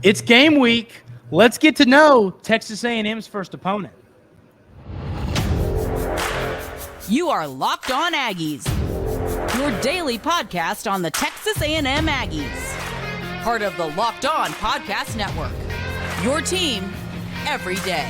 It's game week. Let's get to know Texas A&M's first opponent. You are Locked On Aggies, your daily podcast on the Texas A&M Aggies, part of the Locked On Podcast Network, your team every day.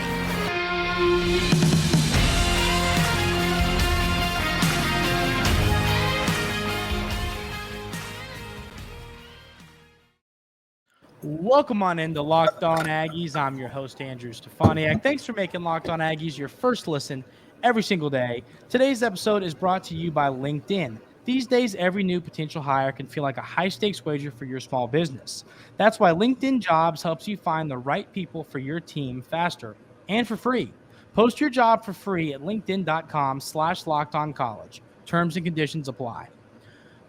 Welcome on into Locked On Aggies. I'm your host, Andrew Stefaniak. Thanks for making Locked On Aggies your first listen every single day. Today's episode is brought to you by LinkedIn. These days, every new potential hire can feel like a high-stakes wager for your small business. That's why LinkedIn Jobs helps you find the right people for your team faster and for free. Post your job for free at linkedin.com/lockedoncollege. Terms and conditions apply.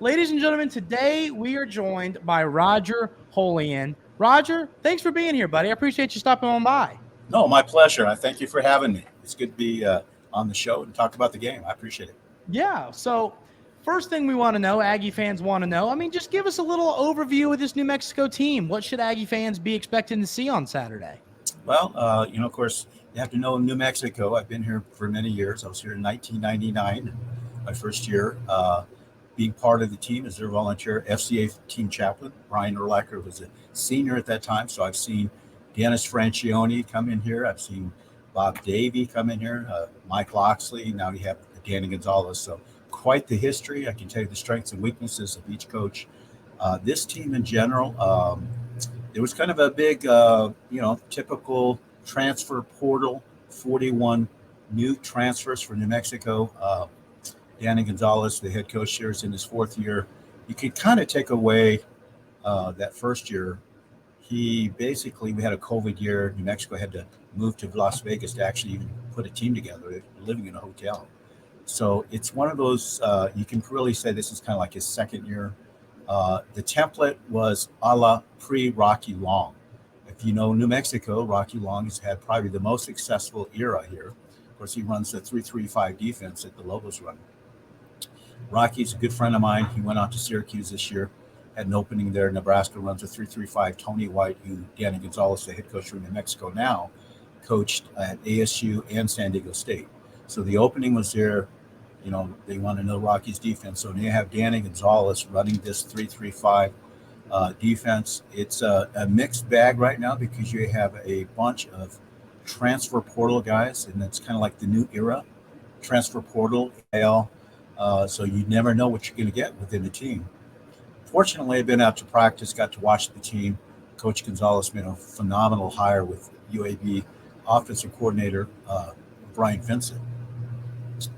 Ladies and gentlemen, today we are joined by Roger Holien. Roger, thanks for being here, buddy. I appreciate you stopping on by. No, my pleasure. I thank you for having me. It's good to be on the show and talk about the game. I appreciate it. Yeah, so first thing we want to know, Aggie fans want to know, just give us a little overview of this New Mexico team. What should Aggie fans be expecting to see on Saturday? Well, of course, you have to know New Mexico. I've been here for many years. I was here in 1999, my first year. Being part of the team as their volunteer FCA team chaplain. Brian Urlacher was a senior at that time, so I've seen Dennis Francione come in here. I've seen Bob Davey come in here, Mike Loxley. Now you have Danny Gonzalez. So quite the history. I can tell you the strengths and weaknesses of each coach. This team in general, it was kind of a big, typical transfer portal, 41 new transfers for New Mexico. Danny Gonzalez, the head coach here, is in his fourth year. You could kind of take away that first year. We had a COVID year. New Mexico had to move to Las Vegas to actually even put a team together. They're living in a hotel. So it's one of those, you can really say this is kind of like his second year. The template was a la pre-Rocky Long. If you know New Mexico, Rocky Long has had probably the most successful era here. Of course, he runs the 3-3-5 defense that the Lobos run. Rocky's a good friend of mine. He went out to Syracuse this year, had an opening there. Nebraska runs a 3-3-5. Tony White, who Danny Gonzalez, the head coach from New Mexico now, coached at ASU and San Diego State. So the opening was there. They want to know Rocky's defense. So you have Danny Gonzalez running this 3-3-5 defense. It's a mixed bag right now because you have a bunch of transfer portal guys, and that's kind of like the new era, transfer portal, AL. So you never know what you're going to get within the team. Fortunately, I've been out to practice, got to watch the team. Coach Gonzalez made a phenomenal hire with UAB offensive coordinator Brian Vincent,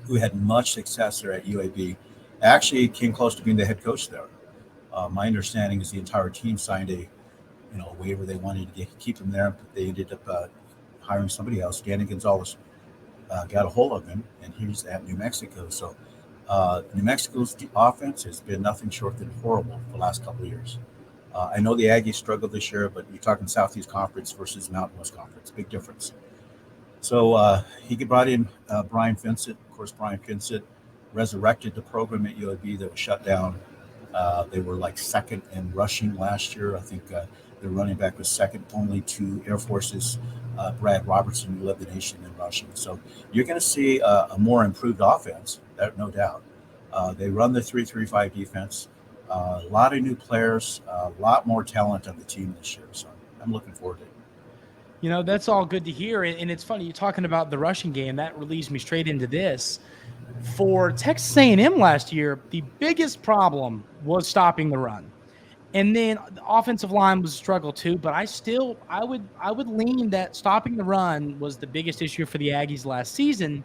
who had much success there at UAB. Actually came close to being the head coach there. My understanding is the entire team signed a waiver. They wanted to keep him there, but they ended up hiring somebody else. Danny Gonzalez got a hold of him, and he's at New Mexico. So New Mexico's offense has been nothing short than horrible the last couple of years. I know the Aggies struggled this year, but you're talking Southeast Conference versus Mountain West Conference. Big difference. So he brought in Brian Vincent. Of course, Brian Vincent resurrected the program at UAB that was shut down. They were like second in rushing last year. I think their running back was second only to Air Force's Brad Robertson, who led the nation in rushing. So you're going to see a more improved offense, no doubt. They run the 3-3-5 defense. A lot of new players, a lot more talent on the team this year. So I'm looking forward to it. That's all good to hear. And it's funny, you're talking about the rushing game. That leads me straight into this. For Texas A&M last year, the biggest problem was stopping the run. And then the offensive line was a struggle too, but I would lean that stopping the run was the biggest issue for the Aggies last season.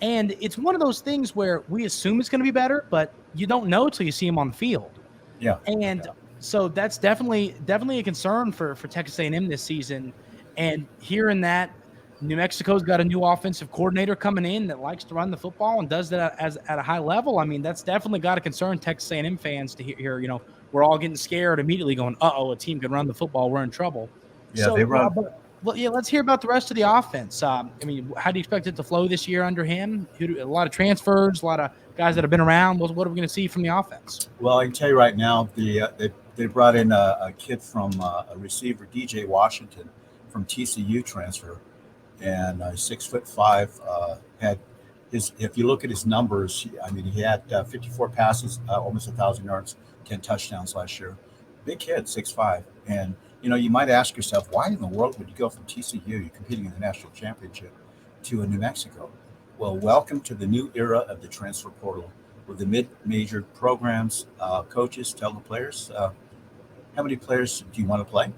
And it's one of those things where we assume it's going to be better, but you don't know until you see them on the field. Yeah. And so that's definitely a concern for Texas A&M this season. And hearing that New Mexico's got a new offensive coordinator coming in that likes to run the football and does that at a high level, that's definitely got to concern Texas A&M fans to hear, we're all getting scared immediately going, a team can run the football, we're in trouble. Yeah, so, they run. Let's hear about the rest of the offense. How do you expect it to flow this year under him? A lot of transfers, a lot of guys that have been around. What are we going to see from the offense? Well, I can tell you right now, they've they brought in a kid from a receiver, DJ Washington, from TCU transfer, and 6'5", had his. If you look at his numbers, I mean, he had 54 passes, almost 1,000 yards, 10 touchdowns last year. Big kid, 6'5", and you might ask yourself, why in the world would you go from TCU, you're competing in the national championship, to New Mexico? Well, welcome to the new era of the transfer portal, where the mid-major programs, coaches tell the players, how many players do you want to play?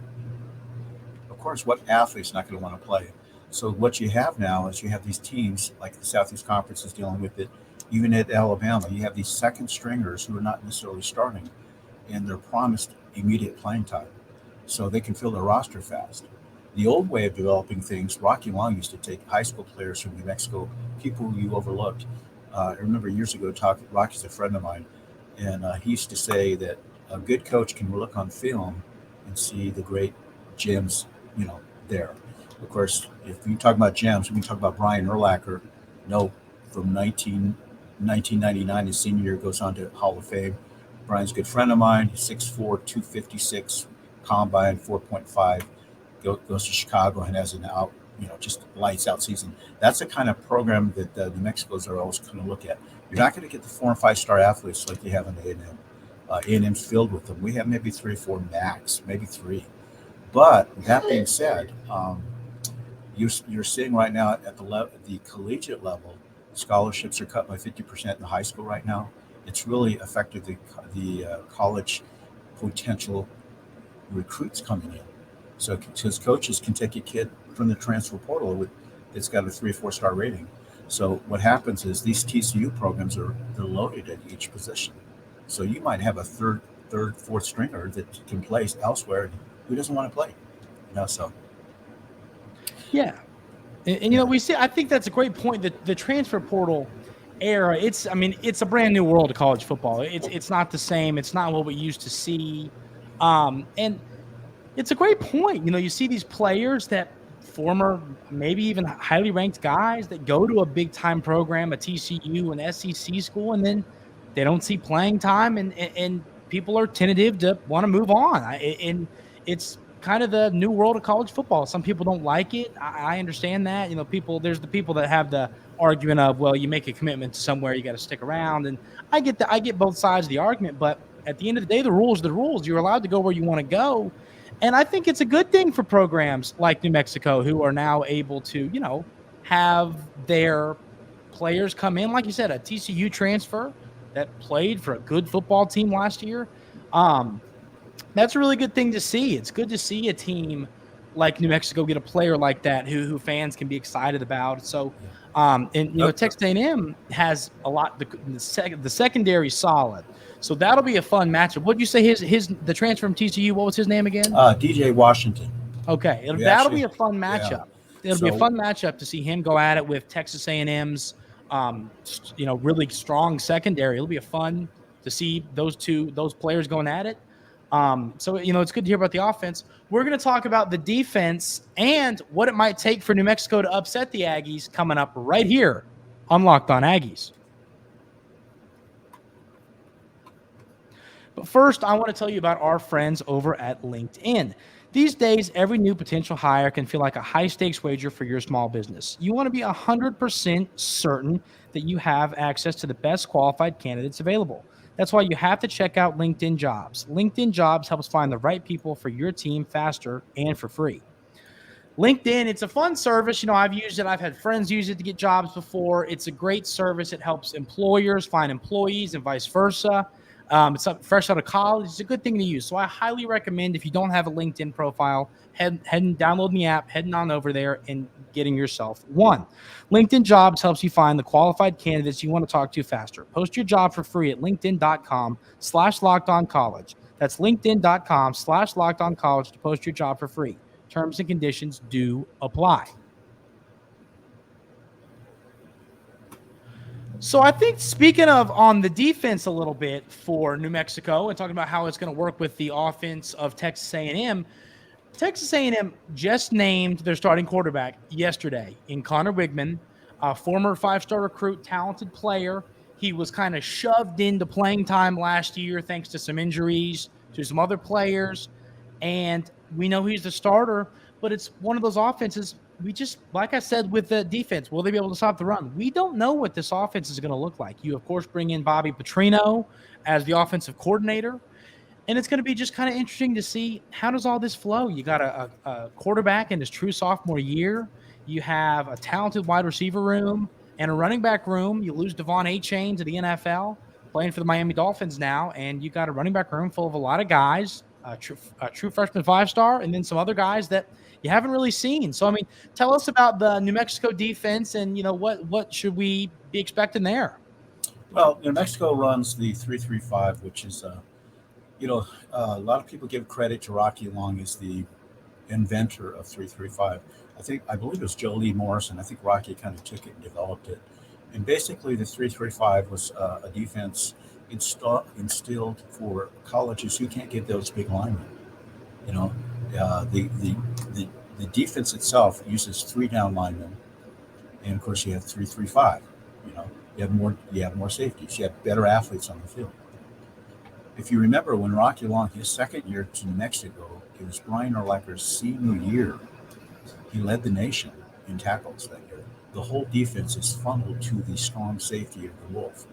Of course, what athlete's not going to want to play? So what you have now is you have these teams, like the Southeast Conference is dealing with it. Even at Alabama, you have these second stringers who are not necessarily starting, and they're promised immediate playing time, so they can fill their roster fast. The old way of developing things, Rocky Long used to take high school players from New Mexico, people who you overlooked. I remember years ago, Rocky's a friend of mine, and he used to say that a good coach can look on film and see the great gems, there. Of course, if we talk about gems, we can talk about Brian Urlacher, from 1999, his senior year, goes on to Hall of Fame. Brian's a good friend of mine. He's 6'4", 256, combine, 4.5, goes to Chicago and has an out, just lights out season. That's the kind of program that New Mexico's are always going to look at. You're not going to get the 4 and 5 star athletes like you have in A&M. A&M's filled with them. We have maybe 3 or 4 max, maybe 3. But that being said, you're seeing right now at the collegiate level, scholarships are cut by 50% in the high school right now. It's really affected the college potential recruits coming in. So because coaches can take a kid from the transfer portal that's got a 3 or 4 star rating. So what happens is these TCU programs they're loaded at each position. So you might have a third, fourth stringer that can play elsewhere who doesn't want to play. So. Yeah. And we see, I think that's a great point, that the transfer portal era, it's a brand new world of college football. It's not the same. It's not what we used to see. And it's a great point. You see these players that former, maybe even highly ranked guys that go to a big time program, a TCU, an SEC school, and then they don't see playing time, and people are tentative to want to move on. And it's kind of the new world of college football. Some people don't like it. I understand that. There's the people that have the argument of, well, you make a commitment to somewhere, you got to stick around. And I get both sides of the argument, but at the end of the day, the rules are the rules. You're allowed to go where you want to go. And I think it's a good thing for programs like New Mexico, who are now able to, have their players come in. Like you said, a TCU transfer that played for a good football team last year. That's a really good thing to see. It's good to see a team like New Mexico get a player like that who fans can be excited about. So, Texas A&M has a lot. The secondary solid. So that'll be a fun matchup. What did you say? The transfer from TCU. What was his name again? DJ Washington. Okay, that'll be a fun matchup. Yeah. It'll be a fun matchup to see him go at it with Texas A&M's, really strong secondary. It'll be fun to see those players going at it. So it's good to hear about the offense. We're going to talk about the defense and what it might take for New Mexico to upset the Aggies coming up right here on Locked On Aggies. But first, I want to tell you about our friends over at LinkedIn. These days, every new potential hire can feel like a high-stakes wager for your small business. You want to be 100% certain that you have access to the best qualified candidates available. That's why you have to check out LinkedIn Jobs. LinkedIn Jobs helps find the right people for your team faster and for free. LinkedIn, it's a fun service. I've used it. I've had friends use it to get jobs before. It's a great service. It helps employers find employees and vice versa. It's fresh out of college. It's a good thing to use. So I highly recommend, if you don't have a LinkedIn profile, head and download the app, heading on over there and getting yourself one. LinkedIn Jobs helps you find the qualified candidates you want to talk to faster. Post your job for free at linkedin.com/lockedoncollege. That's linkedin.com/lockedoncollege to post your job for free. Terms and conditions do apply. So I think, speaking of on the defense a little bit for New Mexico and talking about how it's going to work with the offense of Texas A&M, Texas A&M just named their starting quarterback yesterday in Connor Wigman, a former 5-star recruit, talented player. He was kind of shoved into playing time last year thanks to some injuries, to some other players, and we know he's the starter, but it's one of those offenses. We just, like I said, with the defense, will they be able to stop the run? We don't know what this offense is going to look like. You, of course, bring in Bobby Petrino as the offensive coordinator, and it's going to be just kind of interesting to see how does all this flow. You got a quarterback in his true sophomore year. You have a talented wide receiver room and a running back room. You lose Devon Achane to the NFL, playing for the Miami Dolphins now, and you got a running back room full of a lot of guys, a true freshman 5-star, and then some other guys that you haven't really seen. So, I mean, tell us about the New Mexico defense, and what should we be expecting there? Well, New Mexico runs the 3-3-5, which is a lot of people give credit to Rocky Long as the inventor of 3-3-5. I believe it was Joe Lee Morrison. I think Rocky kind of took it and developed it. And basically, the 3-3-5 was a defense instilled for colleges who can't get those big linemen. The defense itself uses 3 down linemen, and of course you have 3-3-5. You have more safeties. You have better athletes on the field. If you remember when Rocky Long, his second year to New Mexico, it was Brian Urlacher's senior year. He led the nation in tackles that year. The whole defense is funneled to the strong safety of the Wolf.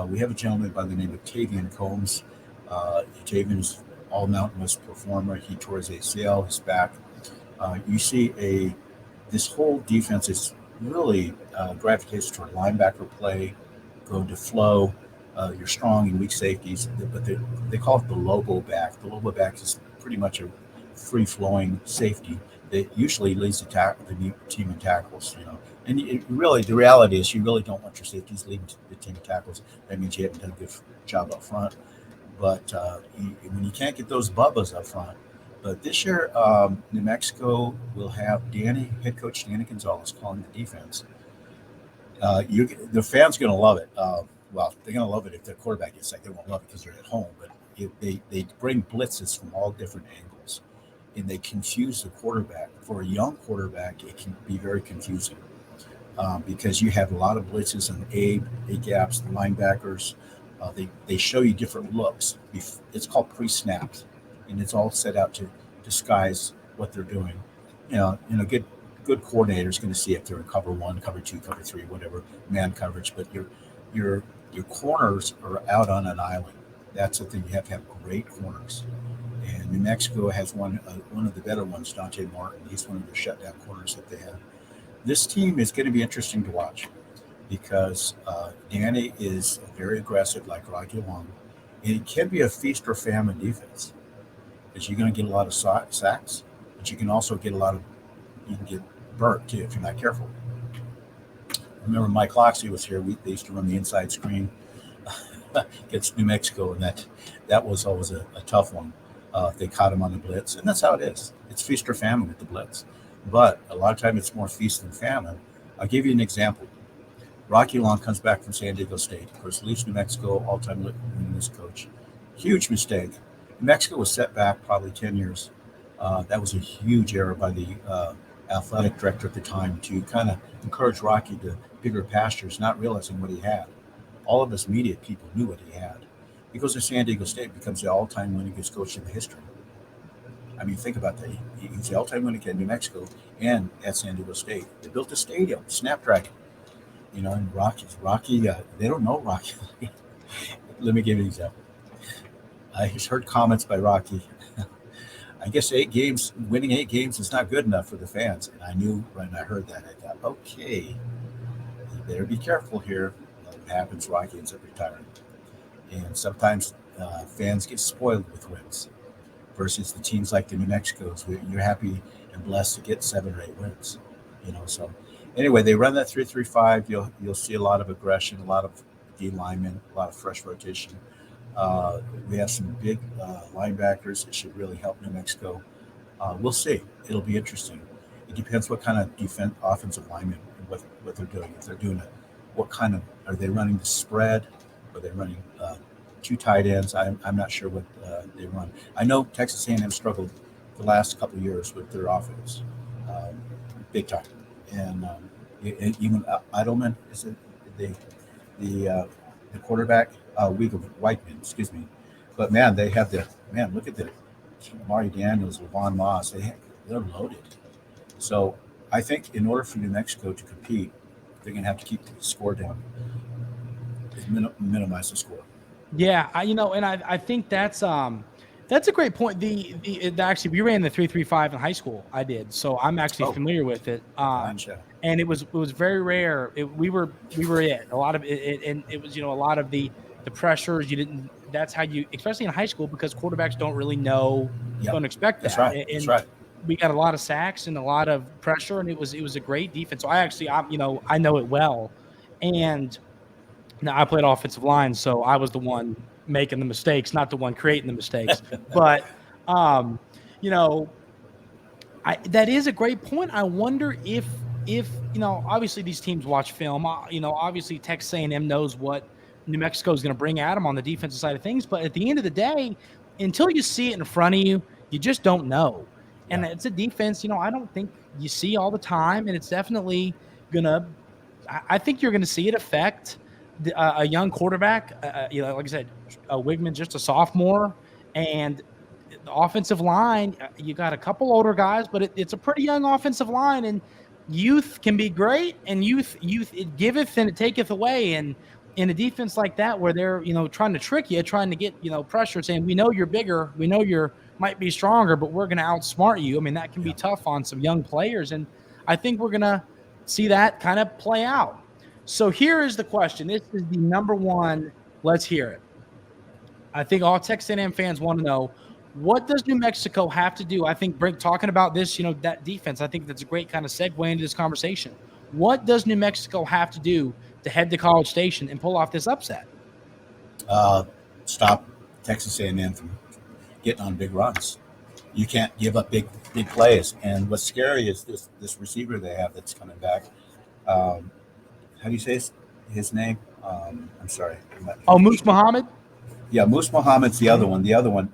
We have a gentleman by the name of Tavian Combs. Tavian is all Mountain West performer. He tore his ACL, his back. You see this whole defense is really gravitates toward linebacker play, go to flow. You're strong in weak safeties, but they call it the Lobo back. The Lobo back is pretty much a free-flowing safety that usually leads the team in tackles. And the reality is you really don't want your safeties leading the team in tackles. That means you haven't done a good job up front. But when you can't get those bubbas up front. But this year, New Mexico will have head coach Danny Gonzalez calling the defense. The fans are going to love it. Well, they're going to love it if their quarterback gets sacked. They won't love it because they're at home. But they bring blitzes from all different angles, and they confuse the quarterback. For a young quarterback, it can be very confusing because you have a lot of blitzes and A gaps, the linebackers. They show you different looks. It's called pre-snaps, and it's all set out to disguise what they're doing. Good coordinator is going to see if they're in cover 1, cover 2, cover 3, whatever man coverage. But your corners are out on an island. That's the thing. You have to have great corners. And New Mexico has one of the better ones, Dante Martin. He's one of the shutdown corners that they have. This team is going to be interesting to watch because Danny is very aggressive, like Rocky Long. And it can be a feast or famine defense because you're going to get a lot of sacks, but you can also get you can get burnt too if you're not careful. Remember Mike Loxley was here. They used to run the inside screen against New Mexico, and that was always a tough one. They caught him on the blitz, and that's how it is. It's feast or famine with the blitz. But a lot of time it's more feast than famine. I'll give you an example. Rocky Long comes back from San Diego State. Of course, leaves New Mexico, all-time winningest coach. Huge mistake. New Mexico was set back probably 10 years. That was a huge error by the athletic director at the time to kind of encourage Rocky to bigger pastures, not realizing what he had. All of us media people knew what he had. He goes to San Diego State, becomes the all-time winningest coach in the history. I mean, think about that. He's the all-time winning kid in New Mexico and at San Diego State. They built a stadium, Snapdragon. And Rocky, they don't know Rocky. Let me give you an example. I just heard comments by Rocky. I guess winning 8 games is not good enough for the fans. And I knew when I heard that, I thought, okay, you better be careful here. What happens, Rocky ends up retiring. And sometimes fans get spoiled with wins versus the teams like the New Mexicos, where you're happy and blessed to get 7 or 8 wins. So anyway, they run that 3-3-5. You'll see a lot of aggression, a lot of D linemen, a lot of fresh rotation. We have some big linebackers. It should really help New Mexico. We'll see. It'll be interesting. It depends what kind of offensive linemen and what they're doing. If they're doing are they running the spread? Are they running 2 tight ends? I'm not sure what they run. I know Texas A&M struggled the last couple of years with their offense, big time. And even Eidelman is it the quarterback, Whiteman, excuse me. But man, they have look at the Amari Daniels, Levon Moss. They're loaded. So I think in order for New Mexico to compete, they're going to have to keep the score down, minimize the score. Yeah, I think that's a great point. Actually, we ran the 3.35 in high school. I did, so I'm actually familiar with it. Gotcha. And it was very rare. We were a lot of it, and it was a lot of the pressures. You didn't. That's how you, especially in high school, because quarterbacks don't really know, don't expect that. That's right. And that's right. We got a lot of sacks and a lot of pressure, and it was a great defense. So I know it well, and now I played offensive line, so I was the one making the mistakes, not the one creating the mistakes. But that is a great point. I wonder if obviously these teams watch film. Obviously Texas A&M knows what New Mexico is going to bring at them on the defensive side of things. But at the end of the day, until you see it in front of you, you just don't know. And it's a defense, I don't think you see all the time. And it's definitely I think you're going to see it affect a young quarterback. Like I said, Wigman, just a sophomore. And the offensive line, you got a couple older guys, but it's a pretty young offensive line. And youth can be great, and youth it giveth and it taketh away. And in a defense like that, where they're trying to trick you, trying to get pressure, saying we know you're bigger, we know you're might be stronger, but we're going to outsmart you. I mean, that can be tough on some young players, and I think we're going to see that kind of play out. So here is the question. This is the number one. Let's hear it. I think all Texas A&M fans want to know, what does New Mexico have to do? I think talking about this, that defense, I think that's a great kind of segue into this conversation. What does New Mexico have to do to head to College Station and pull off this upset? Stop Texas A&M from getting on big runs. You can't give up big plays. And what's scary is this receiver they have that's coming back. How do you say his name? I'm sorry. Moose Muhammad? Yeah, Moose Muhammad's the other one. The other one,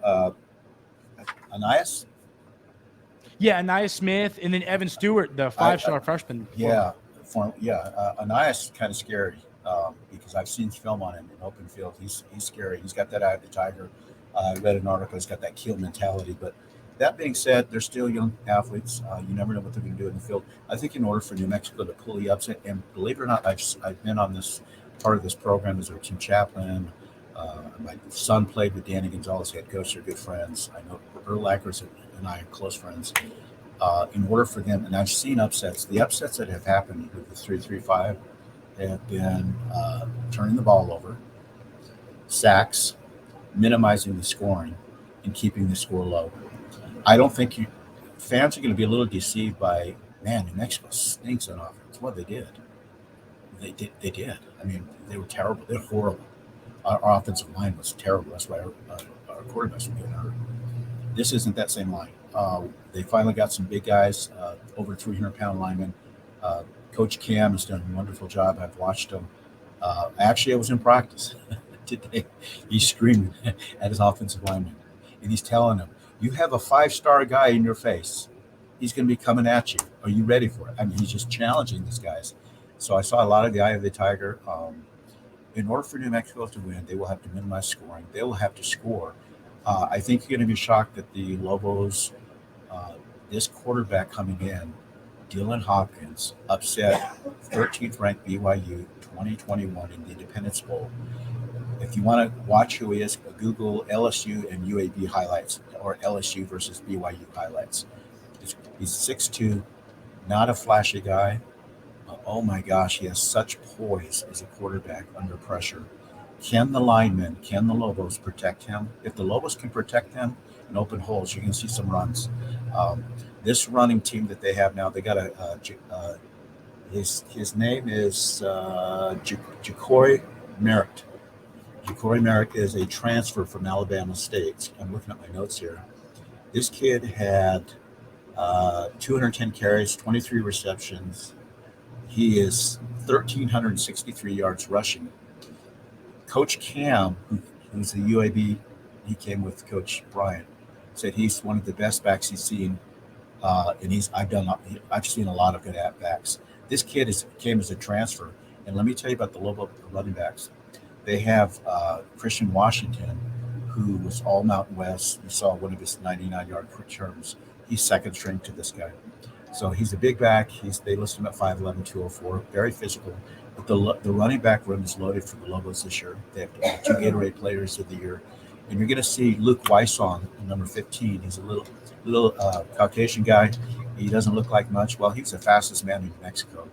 Anias? Yeah, Anias Smith, and then Evan Stewart, the five-star freshman. Yeah, Anias is kind of scary because I've seen film on him in open field. He's scary. He's got that eye of the tiger. I read an article. He's got that kill mentality. But that being said, they're still young athletes. You never know what they're going to do in the field. I think in order for New Mexico to pull the upset, and believe it or not, I've been on this part of this program as their team chaplain. My son played with Danny Gonzalez, head coach. They're good friends. I know Earl Ackers and I are close friends. In order for them, and I've seen upsets. The upsets that have happened with the 3-3-5 have been turning the ball over, sacks, minimizing the scoring, and keeping the score low. I don't think fans are going to be a little deceived by, man, New Mexico stinks on offense. Well, they did. They did. I mean, they were terrible. They're horrible. Our offensive line was terrible. That's why our quarterbacks were getting hurt. This isn't that same line. They finally got some big guys, over 300-pound linemen. Coach Cam has done a wonderful job. I've watched him. Actually, I was in practice today. He's screaming at his offensive lineman, and he's telling him, you have a 5-star guy in your face. He's going to be coming at you. Are you ready for it? I mean, he's just challenging these guys. So I saw a lot of the eye of the tiger. In order for New Mexico to win, they will have to minimize scoring. They will have to score. I think you're going to be shocked that the Lobos, this quarterback coming in, Dylan Hopkins, upset 13th ranked BYU 2021 in the Independence Bowl. If you want to watch who he is, Google LSU and UAB highlights, or LSU versus BYU highlights. He's 6'2", not a flashy guy. Oh my gosh, he has such poise as a quarterback under pressure. Can the Lobos protect him? If the Lobos can protect him in open holes, you can see some runs. This running team that they have now, they got his name is Ja'Cory Merritt. Ja'Cory Merritt is a transfer from Alabama State. I'm looking at my notes here. This kid had 210 carries, 23 receptions. He is 1,363 yards rushing. Coach Cam, who's the UAB, he came with Coach Bryant, said he's one of the best backs he's seen, and I've seen a lot of good backs. This kid came as a transfer, and let me tell you about the Lobo running backs. They have Christian Washington, who was all Mountain West. You saw one of his 99-yard quick returns. He's second string to this guy. So he's a big back. They list him at 5'11", 204, very physical. But the running back room is loaded for the Lobos this year. They have 2 Gatorade players of the year. And you're going to see Luke Weissong, number 15. He's a little Caucasian guy. He doesn't look like much. Well, he's the fastest man in New Mexico.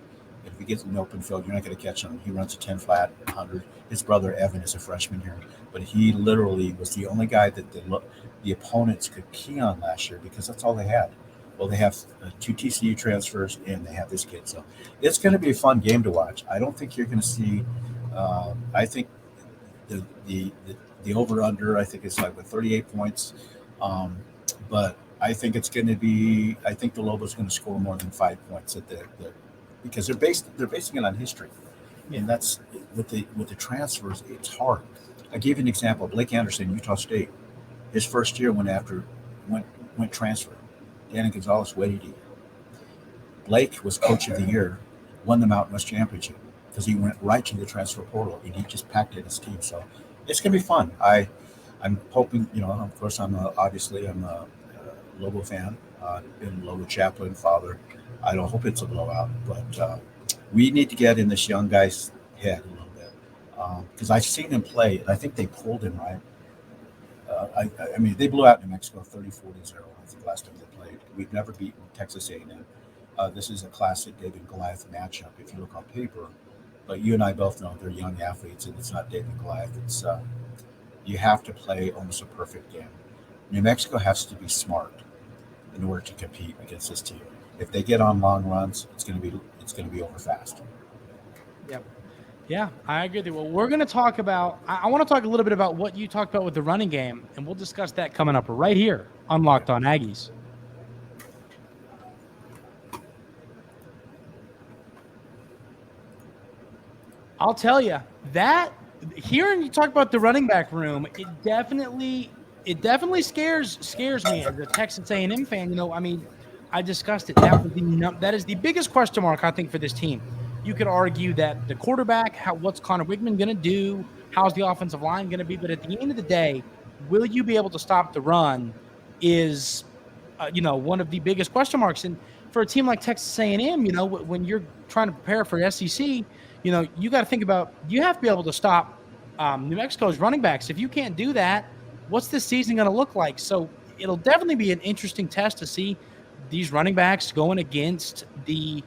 If he gets in the open field, you're not going to catch him. He runs a 10 flat, 100. His brother Evan is a freshman here, but he literally was the only guy that the opponents could key on last year because that's all they had. Well, they have 2 TCU transfers, and they have this kid. So it's going to be a fun game to watch. I don't think you're going to see. I think the over/under. I think it's like with 38 points, but I think it's going to be. I think the Lobos going to score more than 5 points at because they're basing it on history, and that's with the transfers. It's hard. I gave you an example. Blake Anderson, Utah State, his first year went transfer. Danny Gonzalez waited a year. Blake was coach of the year, won the Mountain West Championship because he went right to the transfer portal and he just packed in his team. So it's going to be fun. I'm hoping, of course, I'm a Lobo fan, been a Lobo chaplain, father. I don't hope it's a blowout, but we need to get in this young guy's head a little bit because I've seen him play, and I think they pulled him right. I mean, they blew out New Mexico 34-0. I think last time they played. We've never beaten Texas A&M. This is a classic David and Goliath matchup if you look on paper. But you and I both know they're young athletes, and it's not David and Goliath. It's you have to play almost a perfect game. New Mexico has to be smart in order to compete against this team. If they get on long runs, it's going to be over fast. Yep. Yeah, I agree with you. Well, we're going to talk about – I want to talk a little bit about what you talked about with the running game, and we'll discuss that coming up right here on Locked On Aggies. I'll tell you, that hearing you talk about the running back room, it definitely scares me as a Texas A&M fan. I discussed it. That is the biggest question mark, I think, for this team. You could argue that the quarterback, what's Connor Wigman going to do? How's the offensive line going to be? But at the end of the day, will you be able to stop the run is, one of the biggest question marks. And for a team like Texas A&M, when you're trying to prepare for SEC, you got to think about, you have to be able to stop New Mexico's running backs. If you can't do that, what's this season going to look like? So it'll definitely be an interesting test to see these running backs going against the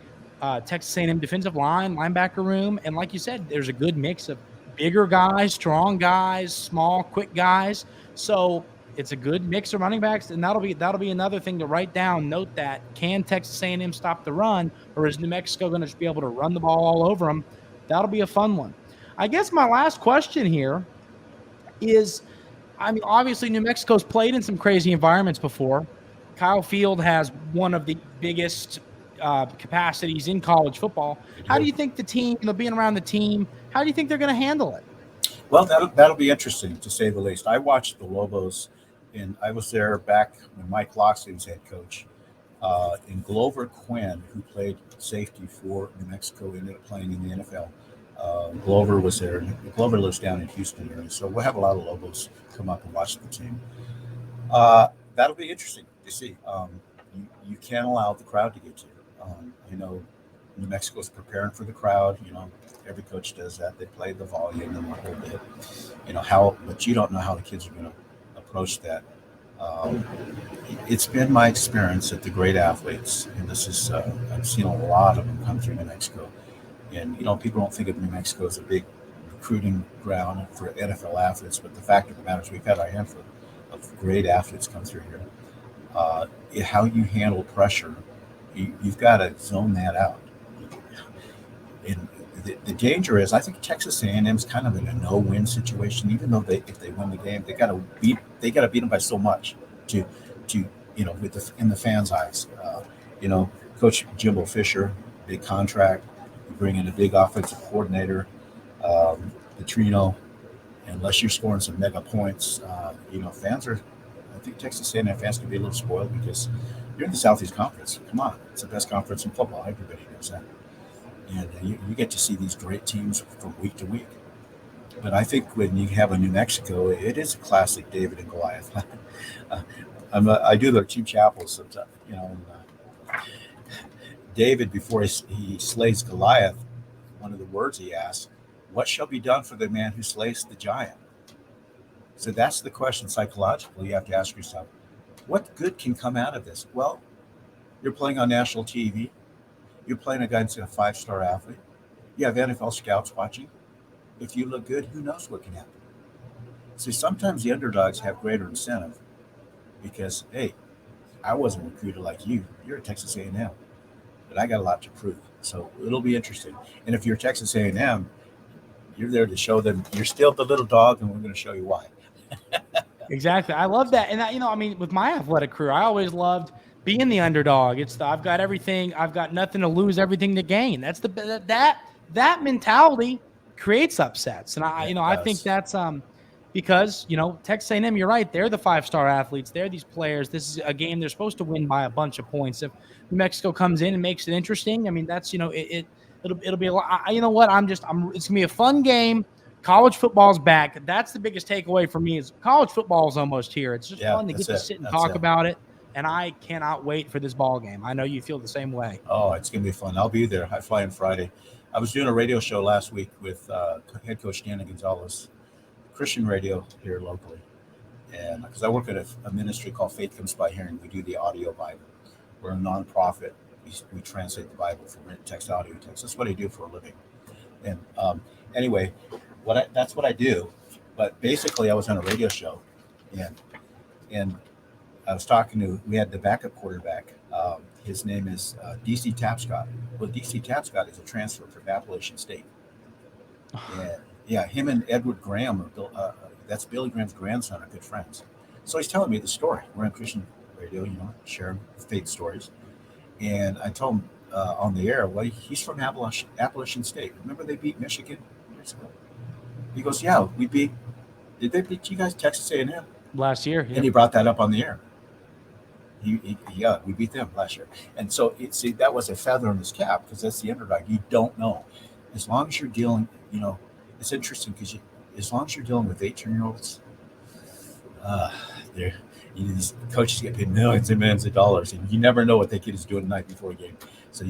Texas A&M defensive linebacker room. And like you said, there's a good mix of bigger guys, strong guys, small, quick guys. So it's a good mix of running backs, and that'll be another thing to write down. Note that, can Texas A&M stop the run, or is New Mexico going to just be able to run the ball all over them? That'll be a fun one. I guess my last question here is, obviously New Mexico's played in some crazy environments before. Kyle Field has one of the biggest capacities in college football. How do you think the team, being around the team, how do you think they're going to handle it? Well, that'll be interesting, to say the least. I watched the Lobos, and I was there back when Mike Loxley was head coach. And Glover Quinn, who played safety for New Mexico, ended up playing in the NFL. Glover was there. Glover lives down in Houston area, so we'll have a lot of Lobos come up and watch the team. That'll be interesting to see. You can't allow the crowd to get to you. New Mexico's preparing for the crowd. Every coach does that. They play the volume and the whole bit. But you don't know how the kids are going to approach that. It's been my experience that the great athletes, and this is, I've seen a lot of them come through New Mexico. And, people don't think of New Mexico as a big recruiting ground for NFL athletes, but the fact of the matter is we've had a handful of great athletes come through here. How you handle pressure, you've got to zone that out. And the danger is, I think Texas A&M is kind of in a no-win situation. Even though if they win the game, they got to beat them by so much to in the fans' eyes. Coach Jimbo Fisher, big contract. You bring in a big offensive coordinator, Petrino. Unless you're scoring some mega points, fans are. I think Texas A&M fans can be a little spoiled because you're in the Southeast Conference. Come on, it's the best conference in football. Everybody knows that. And you get to see these great teams from week to week. But I think when you have a New Mexico, it is a classic David and Goliath. I do their team chapels sometimes, you know. And, David, before he slays Goliath, one of the words he asks, "What shall be done for the man who slays the giant?" So that's the question psychologically you have to ask yourself. What good can come out of this? Well, you're playing on national TV. You're playing against a 5-star athlete. You have NFL scouts watching. If you look good, who knows what can happen? See, sometimes the underdogs have greater incentive because, hey, I wasn't recruited like you. You're at Texas A&M, but I got a lot to prove. So it'll be interesting. And if you're Texas A&M, you're there to show them you're still the little dog, and we're going to show you why. Exactly. I love that. And that, I mean, with my athletic career, I always loved being the underdog. It's I've got everything. I've got nothing to lose, everything to gain. That's that mentality creates upsets. And I think that's because, Texas A&M, you're right. They're the 5-star athletes. They're these players. This is a game they're supposed to win by a bunch of points. If New Mexico comes in and makes it interesting, I mean, that's, it'll be a lot. You know what? It's going to be a fun game. College football's back. That's the biggest takeaway for me is college football is almost here. It's just fun to get to sit and talk about it. And I cannot wait for this ball game. I know you feel the same way. Oh, it's going to be fun. I'll be there. I fly in Friday. I was doing a radio show last week with head coach Danny Gonzalez, Christian radio here locally. And because I work at a ministry called Faith Comes by Hearing, we do the audio Bible. We're a nonprofit. We translate the Bible from written text to audio text. That's what I do for a living. And anyway, that's what I do. But basically, I was on a radio show, and I was we had the backup quarterback. His name is D.C. Tapscott. Well, D.C. Tapscott is a transfer from Appalachian State. And, yeah, him and Edward Graham, that's Billy Graham's grandson, are good friends. So he's telling me the story. We're on Christian radio, sharing faith stories. And I told him on the air, well, he's from Appalachian State. Remember they beat Michigan years ago? He goes, yeah, did they beat you guys, Texas A&M? Last year. Yeah. And he brought that up on the air. Yeah, we beat them last year. And so, that was a feather in his cap because that's the underdog. You don't know. As long as you're dealing, it's interesting because as long as you're dealing with 18-year-olds, these coaches get paid millions and millions of dollars, and you never know what that kid is doing the night before a game. So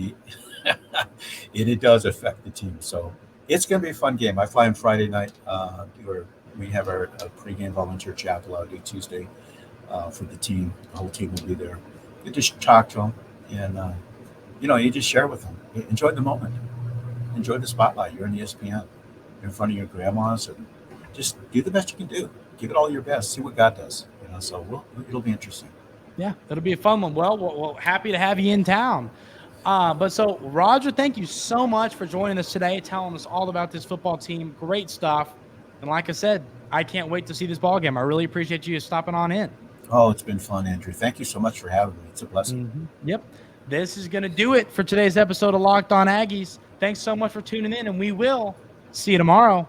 it does affect the team. So it's going to be a fun game. I fly in Friday night. We have our pregame volunteer chapel. I'll do Tuesday. For the team. The whole team will be there. You just talk to them and, you just share with them. Enjoy the moment. Enjoy the spotlight. You're on ESPN. You're in front of your grandmas. And just do the best you can do. Give it all your best. See what God does. So it'll be interesting. Yeah, it'll be a fun one. Well, happy to have you in town. So, Roger, thank you so much for joining us today, telling us all about this football team. Great stuff. And like I said, I can't wait to see this ball game. I really appreciate you stopping on in. Oh, it's been fun, Andrew. Thank you so much for having me. It's a blessing. Mm-hmm. Yep. This is going to do it for today's episode of Locked On Aggies. Thanks so much for tuning in, and we will see you tomorrow.